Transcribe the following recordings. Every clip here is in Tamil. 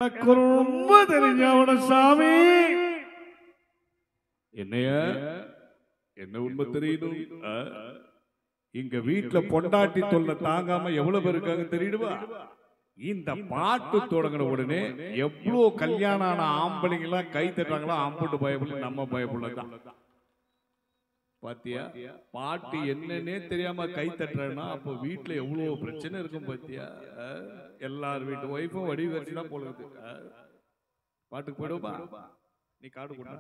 எனக்கு ரொம்ப தெரிஞ்சவன சாமி. என்னைய என்ன உண்மை தெரியணும். இங்க வீட்டுல பொண்டாட்டி தொல்லை தாங்காம எவ்வளவு பேர் இருக்காங்க தெரியுமா? இந்த பாட்டு தொடங்கின உடனே எவ்வளவு கல்யாணம் ஆன ஆம்பளைங்க எல்லாம் கை தட்டாங்களோ ஆம்பட்டு பயப்படல, நம்ம பயப்படலாம். பாத்தியா பாட்டு என்னன்னே தெரியாம கை தட்டுறேன்னா அப்போ வீட்டுல எவ்வளவு பிரச்சனை இருக்கும் பாத்தியா? எல்லார் வீட்டு ஒய்ஃபும் வடி வச்சுதான் போலுது. பாட்டுக்கு போயிடுவா, நீ காடு கொண்டா.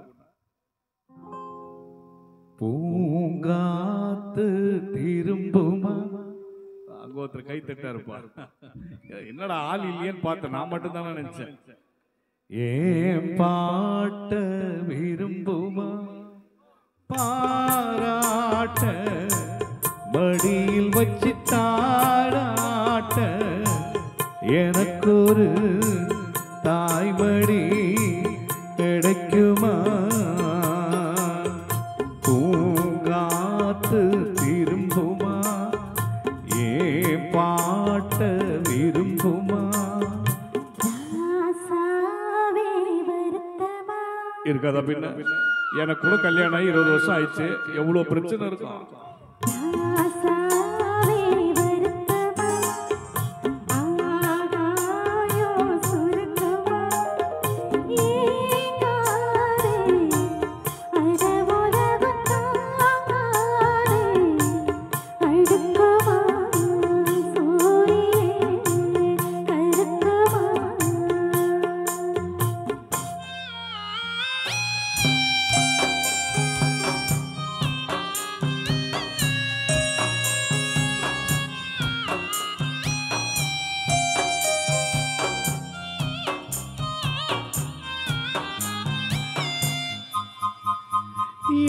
பூங்காத்து திரும்புமா, அங்க ஒருத்தர் கை தட்டா இருப்பா. என்னடா ஆள் இல்லையேன்னு பார்த்தேன், நான் மட்டும் தானே நினைச்சேன். ஏன் பாட்ட விரும்புமா, பாராட்ட மடியில் வச்சு தாராட்ட, எனக்கு ஒரு தாய்மடி கிடைக்குமா? பூங்காத்து திரும்புமா, ஏன் பாட்ட விரும்புமா? இருக்காதா பின்ன? எனக்கு கூட கல்யாணம் ஆகி 20 வருஷம் ஆயிடுச்சு, எவ்வளவு பிரச்சனை இருக்கும்.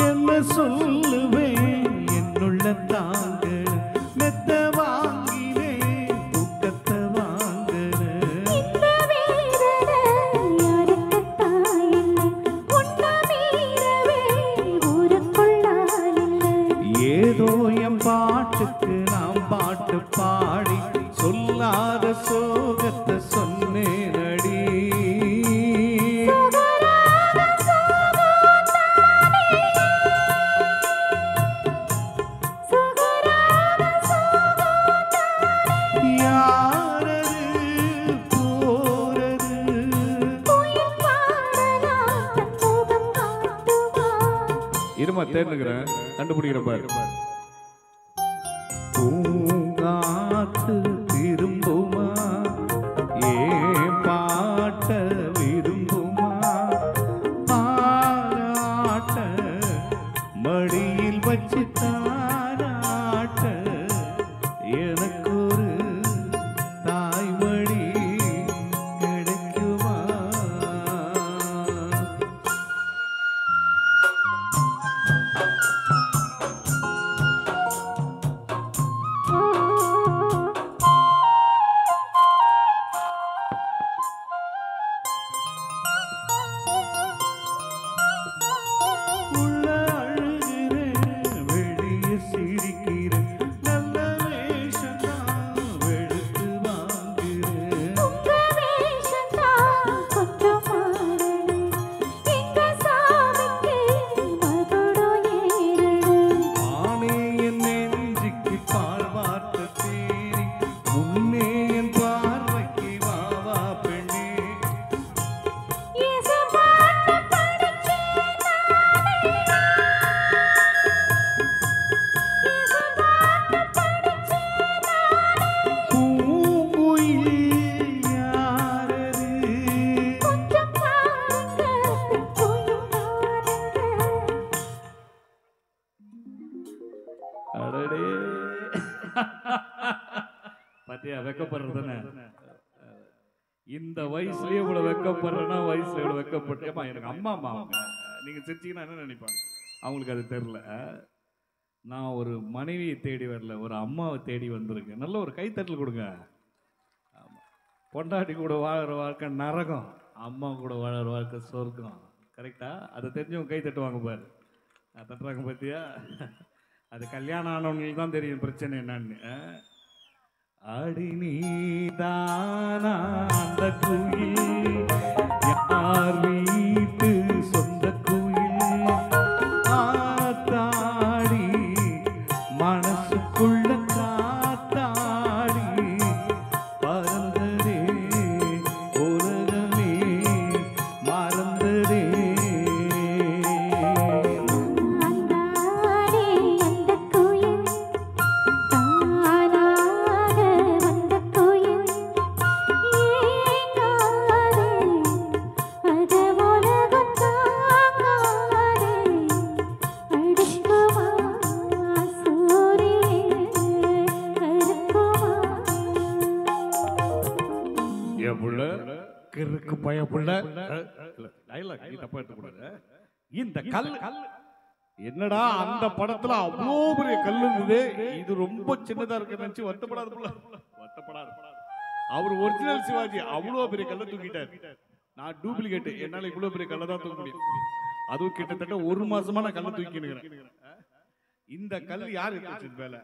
என்ன சொல்லுவேன் என்னுள்ள தாங்க, மெத்த வாங்கினேன் தூக்கத்தை வாங்குறேன். ஏதோ என் பாட்டுக்கு நான் பாட்டு பாடி சொல்லாத சோகத்தை சொன்னேன் அடி. இருமா தேர்ந்துக்கிறேன், கண்டுபிடிக்கிறேன் பாரு. பூங்காத்து திரும்புமா, ஏன் பாட்ட விரும்புமா? பாராட்ட மடியில் வச்சு தாராட்ட, எனக்கு ஒரு தாய்மடி கிடைக்குமா? பாத்தியா வெக்கப்படுறதுன்னு? இந்த வயசுலயே இவ்வளவு வெக்கப்படுறேன்னா வயசுல இவ்வளவு வெக்கப்பட்டேமா. எனக்கு அம்மா அம்மா அவங்க, நீங்க சிரிச்சீங்கன்னா என்ன நினைப்பாங்க? அவங்களுக்கு அது தெரியல. நான் ஒரு மனைவியை தேடி வரல, ஒரு அம்மாவை தேடி வந்திருக்கேன். நல்ல ஒரு கைத்தட்டல் கொடுங்க. பொண்டாட்டி கூட வாழற வாழ்க்கை நரகம், அம்மா கூட வாழற வாழ்க்கை சொர்க்கம். கரெக்டா? அதை தெரிஞ்சவங்க கை தட்டுவாங்க பாரு. தட்டுறாங்க பார்த்தியா? அது கல்யாணம் ஆனவங்களுக்கு தான் தெரியும் பிரச்சனை என்னன்னு. அடி நீதானா அந்த குயில் கிறுக்கு பயப்புள்ள டைலாக் நீ தப்பா எடுத்துக்கூடாது. இந்த கல் என்னடா அந்த படத்துல அவ்வளோ பெரிய கல் இருந்தது, இது ரொம்ப சின்னதா இருக்கு நினைச்சு வருத்தப்படாது புள்ள, வருத்தப்படாது. அவர் ஒரிஜினல் சிவாஜி அவ்வளோ பெரிய கல்லை தூக்கிட்டார். நான் டூப்ளிகேட், என்னால இவ்வளவு பெரிய கல்லை தான் தூக்க முடியும். அதுவும் கிட்டத்தட்ட 1 மாசமா நான் கல்லை தூக்கினுக்கிறேன். இந்த கல் யாரு எடுத்து வேலை,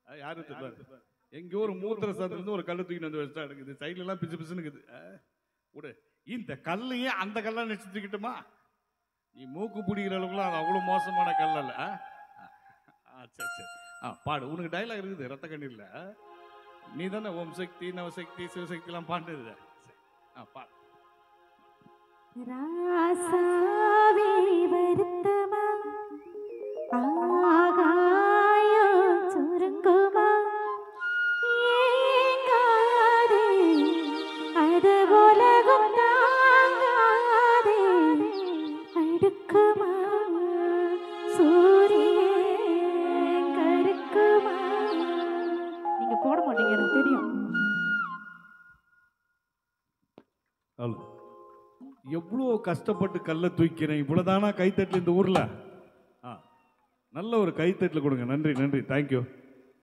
யாரு எடுத்து எங்கேயோ ஒரு மூத்திர சாத்துல இருந்து ஒரு கல்லை தூக்கிட்டு வந்து வச்சா எடுக்குது, சைட்ல எல்லாம் பிசு பிசுன்னு இருக்குது. இந்த கல்லையே அந்த கல்லா நினைச்சு தூக்கிட்டுமா, நீ மூக்கு பிடிக்கிற அளவுக்குலாம் அது அவ்வளவு மோசமான கல் அல்ல. சரி சரி பாடு, உனக்கு டைலாக் இருக்குது ரத்த கண்ணீர்ல. நீ தானே ஓம் சக்தி நவசக்தி சிவசக்தி எல்லாம் பாடுறது. பாடு. ராசாவே வருத்தமா ஆகாயம் சுருங்குமா ஏங்காதே அது உலகம் தாங்காதே அடுக்குமா சூரியன் கருக்குமா. நீங்க போட மாட்டீங்க எனக்கு தெரியும். எவ்வளோ கஷ்டப்பட்டு கல்லை தூக்கிறேன், இவ்வளவுதானா கைத்தட்டல் இந்த ஊர்ல? நல்ல ஒரு கைத்தட்டல் கொடுங்க. நன்றி நன்றி, தேங்க்யூ.